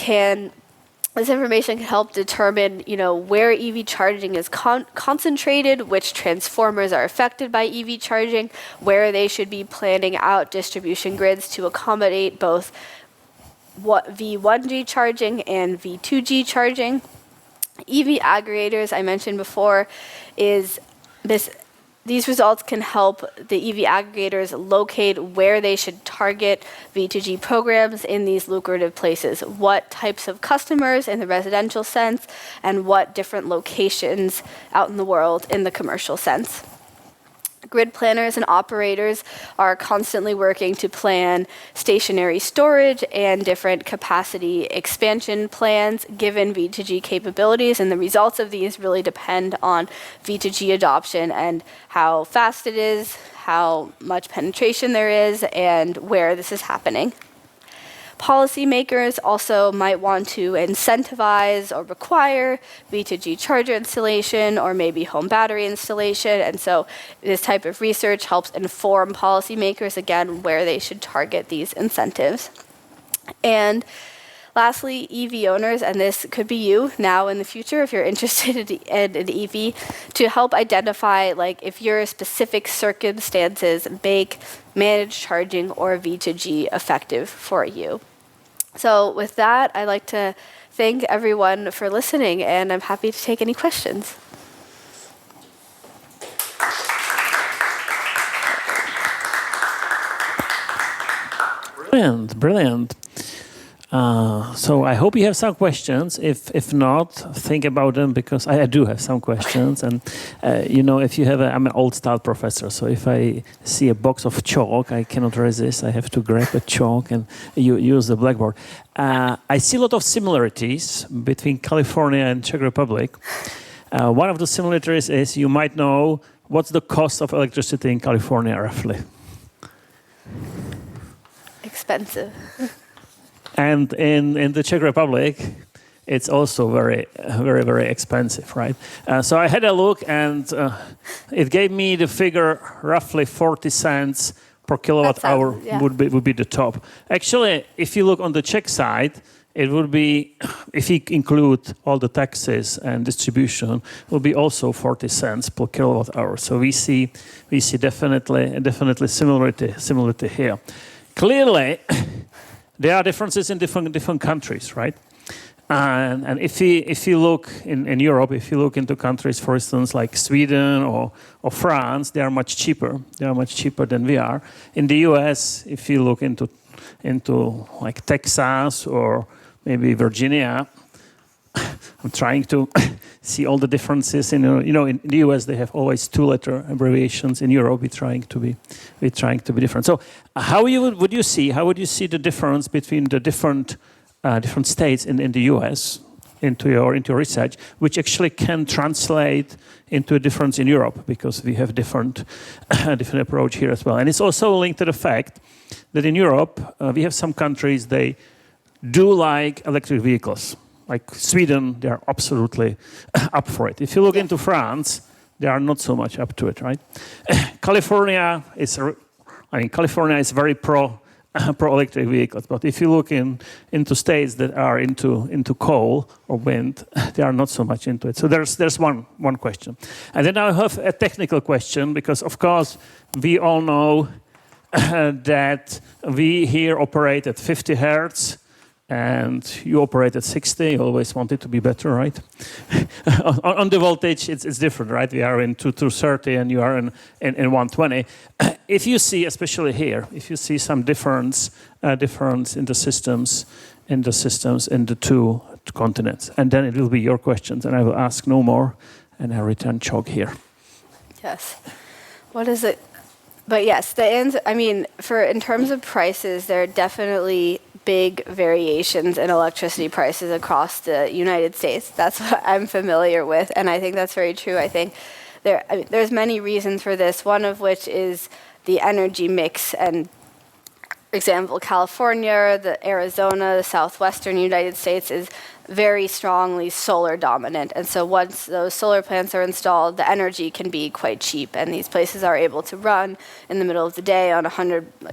this information can help determine, where EV charging is concentrated, which transformers are affected by EV charging, where they should be planning out distribution grids to accommodate both V1G charging and V2G charging. EV aggregators, I mentioned before, these results can help the EV aggregators locate where they should target V2G programs in these lucrative places, what types of customers in the residential sense, and what different locations out in the world in the commercial sense. Grid planners and operators are constantly working to plan stationary storage and different capacity expansion plans given V2G capabilities, and the results of these really depend on V2G adoption and how fast it is, how much penetration there is, and where this is happening. Policymakers also might want to incentivize or require V2G charger installation or maybe home battery installation. And so this type of research helps inform policymakers, again, where they should target these incentives. And lastly, EV owners, and this could be you now in the future if you're interested in an EV, to help identify if your specific circumstances make managed charging or V2G effective for you. So with that, I'd like to thank everyone for listening, and I'm happy to take any questions. Brilliant. So I hope you have some questions. If not, think about them, because I do have some questions. And if you have I'm an old style professor, so if I see a box of chalk, I cannot resist. I have to grab a chalk and use the blackboard. I see a lot of similarities between California and Czech Republic. One of the similarities is you might know what's the cost of electricity in California roughly. Expensive. And in the Czech Republic, it's also very, very expensive, right? So I had a look, and it gave me the figure roughly 40 cents per kilowatt hour would be the top. Actually, if you look on the Czech side, it would be, if you include all the taxes and distribution, it will be also 40 cents per kilowatt hour. So we see definitely similarity here. Clearly, there are differences in different countries, right? And if you look in Europe, if you look into countries, for instance, like Sweden or France, they are much cheaper. They are much cheaper than we are. In the US, if you look into like Texas or maybe Virginia, I'm trying to see all the differences. In the US, they have always 2-letter abbreviations. In Europe, we're trying to be different. So, how would you see the difference between the different states in the US into your research, which actually can translate into a difference in Europe, because we have different approach here as well. And it's also linked to the fact that in Europe we have some countries they do like electric vehicles. Like Sweden, they are absolutely up for it. If you look into France, they are not so much up to it, right? California is very pro electric vehicles, but if you look into states that are into coal or wind, they are not so much into it. So there's one question, and then I have a technical question, because of course we all know that we here operate at 50 hertz. And you operate at 60, you always want it to be better, right? on the voltage, it's different, right? We are in 230 and you are in 120. If you see, especially here, if you see some difference in the systems in the two continents, and then it will be your questions, and I will ask no more, and I return chalk here. Yes. What is it? But yes, the answer, I mean, in terms of prices, there are definitely big variations in electricity prices across the United States. That's what I'm familiar with, and I think that's very true. I think there's many reasons for this, one of which is the energy mix. And for example, California, Arizona, the southwestern United States is very strongly solar dominant. And so once those solar plants are installed, the energy can be quite cheap. And these places are able to run in the middle of the day on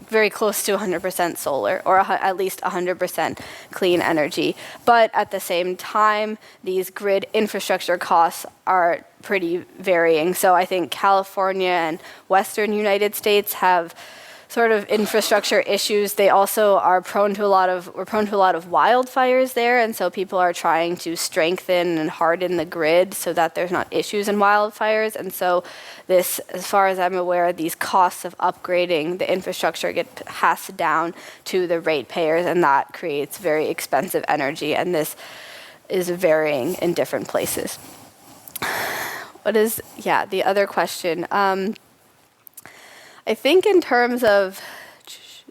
very close to 100% solar, or at least 100% clean energy. But at the same time, these grid infrastructure costs are pretty varying. So I think California and western United States have sort of infrastructure issues. They also are prone to a lot of wildfires there, and so people are trying to strengthen and harden the grid so that there's not issues in wildfires. And so this, as far as I'm aware, these costs of upgrading the infrastructure get passed down to the ratepayers, and that creates very expensive energy, and this is varying in different places. The other question? I think in terms of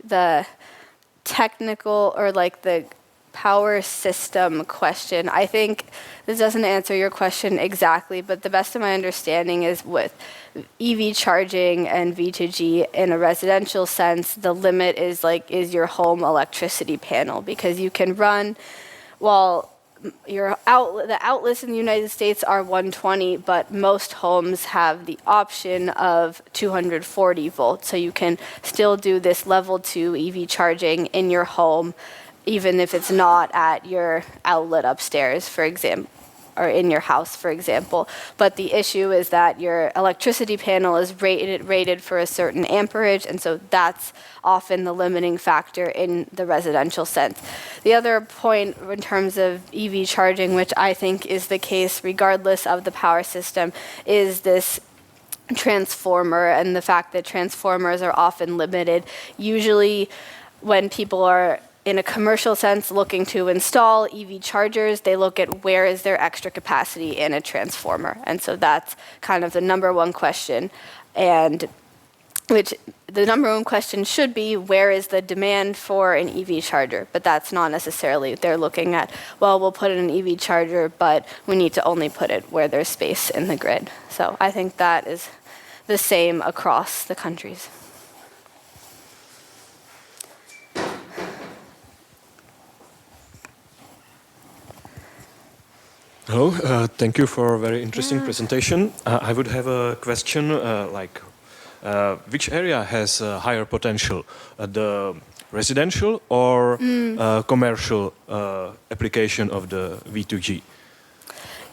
the technical or like the power system question, I think this doesn't answer your question exactly, but the best of my understanding is with EV charging and V2G in a residential sense, the limit is your home electricity panel, because you can run, the outlets in the United States are 120, but most homes have the option of 240 volts. So you can still do this level 2 EV charging in your home, even if it's not at your outlet upstairs, for example, or in your house, for example. But the issue is that your electricity panel is rated for a certain amperage, and so that's often the limiting factor in the residential sense. The other point in terms of EV charging, which I think is the case regardless of the power system, is this transformer and the fact that transformers are often limited. Usually when people are in a commercial sense looking to install EV chargers, they look at where is there extra capacity in a transformer. And so that's kind of the number one question. And which the number one question should be, where is the demand for an EV charger? But that's not necessarily, they're looking at, well, we'll put in an EV charger, but we need to only put it where there's space in the grid. So I think that is the same across the countries. Hello, thank you for a very interesting presentation. I would have a question which area has higher potential, the residential or commercial application of the V2G?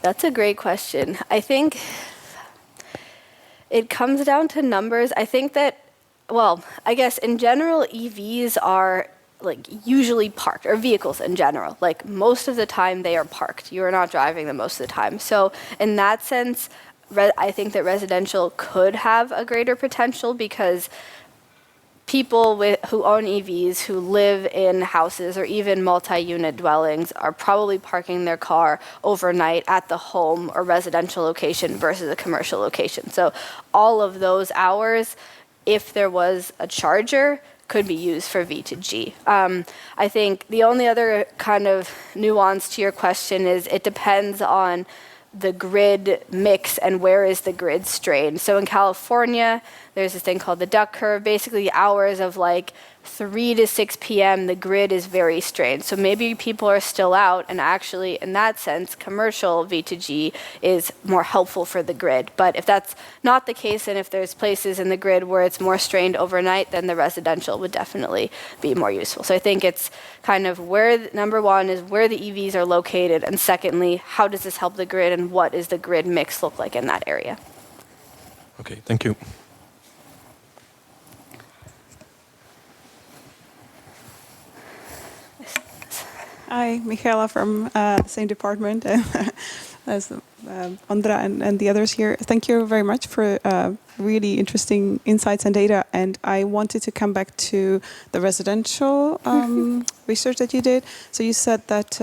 That's a great question. I think it comes down to numbers. I think that, well, I guess in general, EVs are usually parked, or vehicles in general. Most of the time they are parked. You are not driving them most of the time. So in that sense, I think that residential could have a greater potential because people who own EVs, who live in houses or even multi-unit dwellings, are probably parking their car overnight at the home or residential location versus a commercial location. So all of those hours, if there was a charger, could be used for V2G. I think the only other kind of nuance to your question is it depends on the grid mix and where is the grid strained. So in California, there's this thing called the duck curve. Basically, hours of 3 to 6 p.m., the grid is very strained. So maybe people are still out, and actually, in that sense, commercial V2G is more helpful for the grid. But if that's not the case, and if there's places in the grid where it's more strained overnight, then the residential would definitely be more useful. So I think it's kind of number one is where the EVs are located, and secondly, how does this help the grid, and what does the grid mix look like in that area? Okay, thank you. Hi, Michaela from the same department as Andra and the others here. Thank you very much for really interesting insights and data. And I wanted to come back to the residential research that you did. So you said that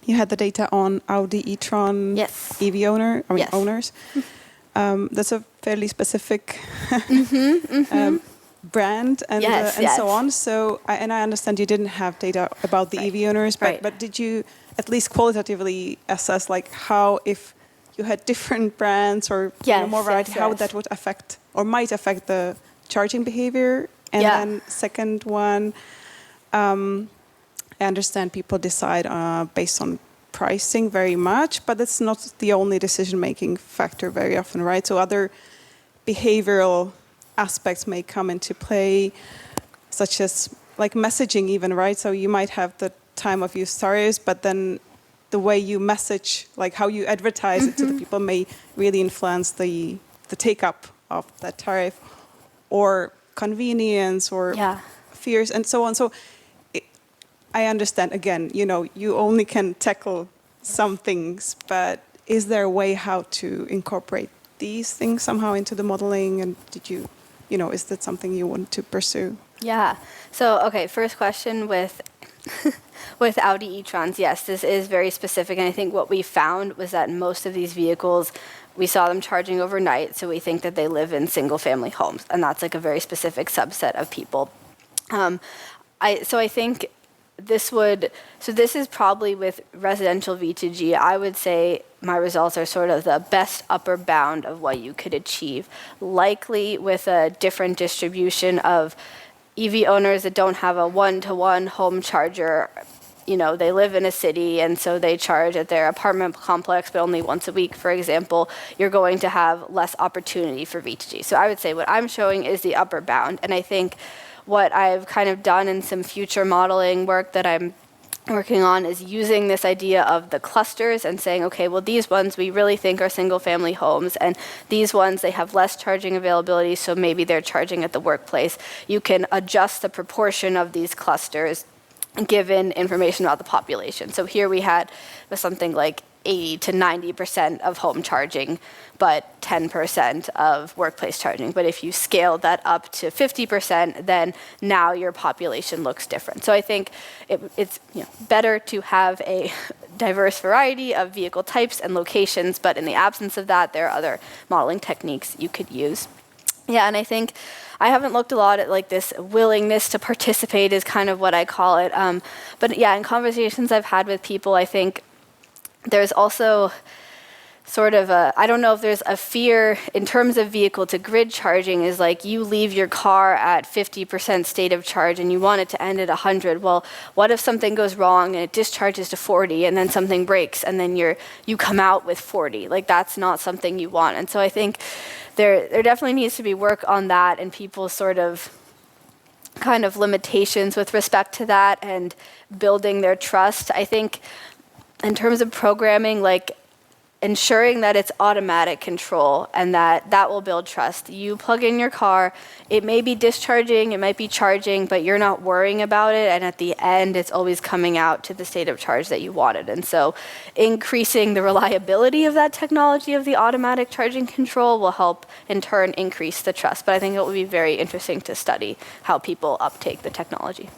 you had the data on Audi e-tron EV owners. That's a fairly specific brand and so on. So, I understand you didn't have data about the EV owners, but did you at least qualitatively assess how, if you had different brands or more variety, how that would affect or might affect the charging behavior? And then second one, I understand people decide based on pricing very much, but that's not the only decision-making factor very often, right? So other behavioral aspects may come into play, such as messaging even, right? So you might have the time of use tariffs, but then the way you message, how you advertise it to the people may really influence the take-up of that tariff, or convenience, or fears, and so on. So I understand, again, you only can tackle some things, but is there a way how to incorporate these things somehow into the modeling? And did you, is that something you want to pursue? Yeah. So, okay, first question with Audi e-trons. Yes, this is very specific. And I think what we found was that most of these vehicles, we saw them charging overnight. So we think that they live in single-family homes. And that's a very specific subset of people. I think this is probably with residential V2G, I would say my results are sort of the best upper bound of what you could achieve. Likely with a different distribution of EV owners that don't have a one-to-one home charger. They live in a city, and so they charge at their apartment complex, but only once a week, for example. You're going to have less opportunity for V2G. So I would say what I'm showing is the upper bound. And I think what I've kind of done in some future modeling work that I'm working on is using this idea of the clusters and saying, okay, well, these ones we really think are single-family homes, and these ones, they have less charging availability, so maybe they're charging at the workplace. You can adjust the proportion of these clusters given information about the population. So here we had something like 80 to 90% of home charging, but 10% of workplace charging. But if you scale that up to 50%, then now your population looks different. So I think it's better to have a diverse variety of vehicle types and locations, but in the absence of that, there are other modeling techniques you could use. Yeah, and I think I haven't looked a lot at like this willingness to participate is kind of what I call it. But yeah, in conversations I've had with people, I think there's also sort of I don't know if there's a fear in terms of vehicle to grid charging is like you leave your car at 50% state of charge and you want it to end at 100. Well, what if something goes wrong and it discharges to 40 and then something breaks and then you come out with 40? Like that's not something you want. And so I think there definitely needs to be work on that and people's sort of kind of limitations with respect to that and building their trust. I think in terms of programming, like ensuring that it's automatic control and that will build trust. You plug in your car, it may be discharging, it might be charging, but you're not worrying about it. And at the end, it's always coming out to the state of charge that you wanted. And so increasing the reliability of that technology of the automatic charging control will help in turn increase the trust. But I think it will be very interesting to study how people uptake the technology.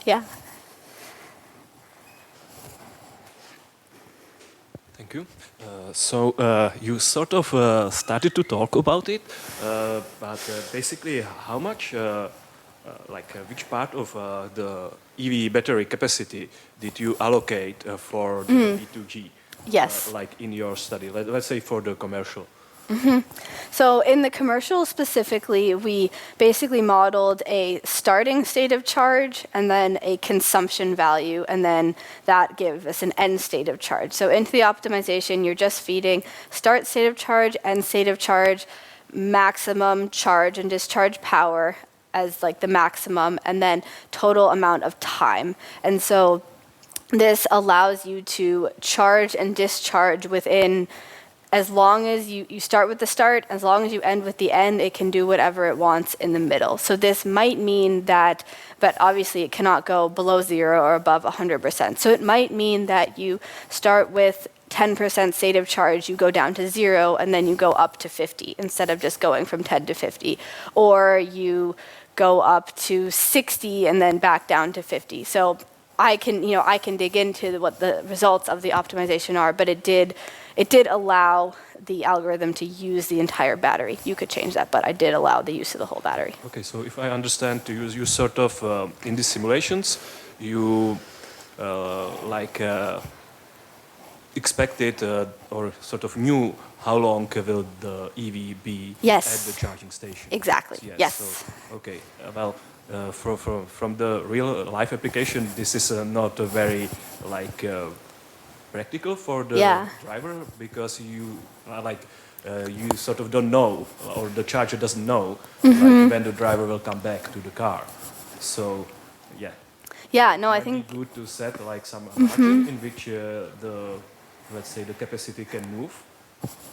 Yeah. Thank you. So you sort of started to talk about it, but basically how much, which part of the EV battery capacity did you allocate for the V2G? Yes. Like in your study, let's say for the commercial. So in the commercial specifically, we basically modeled a starting state of charge and then a consumption value, and then that gives us an end state of charge. So into the optimization, you're just feeding start state of charge, end state of charge, maximum charge and discharge power as like the maximum, and then total amount of time. And so this allows you to charge and discharge within, as long as you start with the start, as long as you end with the end, it can do whatever it wants in the middle. So this might mean that, but obviously it cannot go below 0 or above 100%. So it might mean that you start with 10% state of charge, you go down to 0, and then you go up to 50 instead of just going from 10 to 50. Or you go up to 60 and then back down to 50. So I can dig into what the results of the optimization are, but it did allow the algorithm to use the entire battery. You could change that, but I did allow the use of the whole battery. Okay, so if I understand, you sort of in these simulations, you expected or sort of knew how long will the EV be at the charging station. Exactly. Yes. So, okay. From the real life application, this is not a very practical for the driver, because you sort of don't know, or the charger doesn't know when the driver will come back to the car. So I think good to set some margin in which let's say the capacity can move,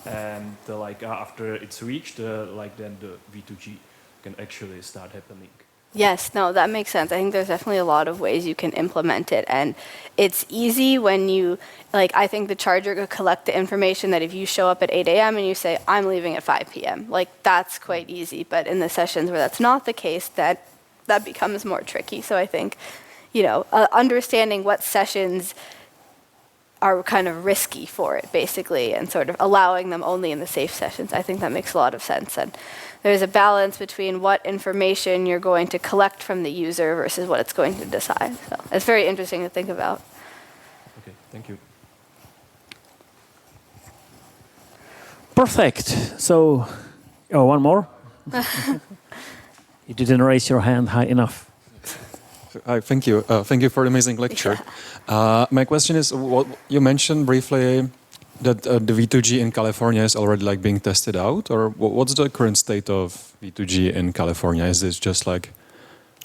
and after it's reached, then the V2G can actually start happening. Yes, no, that makes sense. I think there's definitely a lot of ways you can implement it. And it's easy when you, I think the charger could collect the information that if you show up at 8 a.m. and you say, I'm leaving at 5 p.m., that's quite easy. But in the sessions where that's not the case, that becomes more tricky. So I think, understanding what sessions are kind of risky for it, basically, and sort of allowing them only in the safe sessions. I think that makes a lot of sense. And there's a balance between what information you're going to collect from the user versus what it's going to decide. So it's very interesting to think about. Okay, thank you. Perfect. So, one more? You didn't raise your hand high enough. Thank you. Thank you for the amazing lecture. My question is, what you mentioned briefly that the V2G in California is already being tested out, or what's the current state of V2G in California? Is this just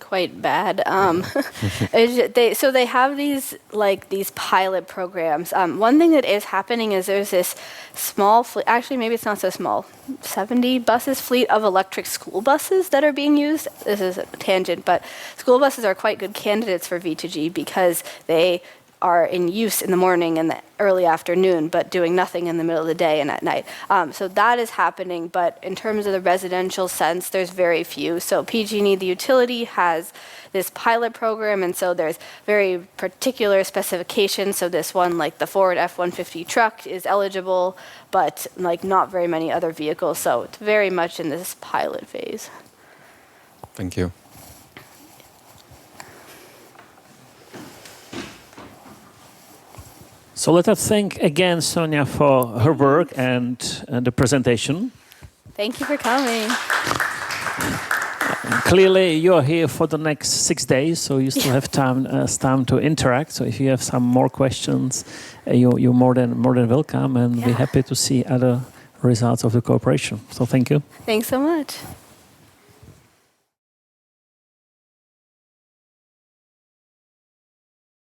quite bad? So they have these pilot programs. One thing that is happening is there's this small fleet, actually maybe it's not so small, 70 buses fleet of electric school buses that are being used. This is a tangent, but school buses are quite good candidates for V2G because they are in use in the morning and the early afternoon, but doing nothing in the middle of the day and at night. So that is happening, but in terms of the residential sense, there's very few. So PG&E, the utility, has this pilot program, and so there's very particular specifications. So this one, like the Ford F-150 truck, is eligible, but like not very many other vehicles. So it's very much in this pilot phase. Thank you. So let us thank again Sonia for her work and the presentation. Thank you for coming. Clearly, you're here for the next 6 days, so you still have time to interact. So if you have some more questions, you're more than welcome, and we're happy to see other results of the cooperation. So thank you. Thanks so much.